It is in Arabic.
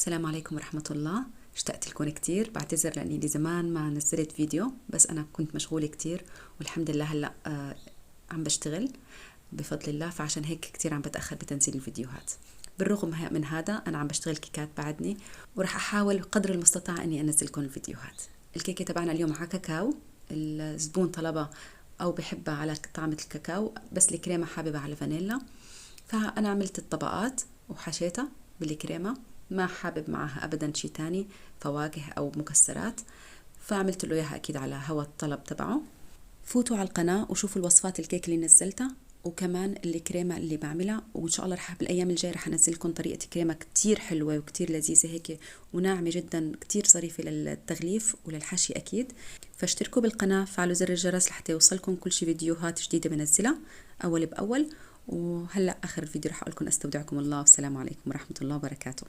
السلام عليكم ورحمة الله. اشتقت لكم كتير، بعتذر لأني لزمان ما نزلت فيديو، بس أنا كنت مشغولة كتير والحمد لله هلأ عم بشتغل بفضل الله، فعشان هيك كتير عم بتأخر بتنزيل الفيديوهات. بالرغم من هذا أنا عم بشتغل كيكات بعدني، ورح أحاول قدر المستطاع أني أنزلكم الفيديوهات. الكيكة تبعنا اليوم على كاكاو، الزبون طلبها أو بحبها على طعمة الكاكاو، بس الكريمة حاببها على فانيلا. فأنا عملت الطبقات وحشيتها بالكريمة، ما حابب معها أبدا شي تاني فواكه أو مكسرات، فعملت له إياها أكيد على هوا الطلب تبعه. فوتوا على القناة وشوفوا الوصفات الكيك اللي نزلتها، وكمان الكريمة اللي بعملها، وإن شاء الله رح بالأيام الجاية رح أنزل لكم طريقة كريمة كتير حلوة وكتير لذيذة هيك وناعمة جدا، كتير ظريفة للتغليف وللحشي أكيد. فاشتركوا بالقناة، فعلوا زر الجرس لحتى يوصلكم كل شي فيديوهات جديدة بنزلها أول بأول. وهلأ آخر الفيديو رح أقول لكم أستودعكم الله، والسلام عليكم ورحمة الله وبركاته.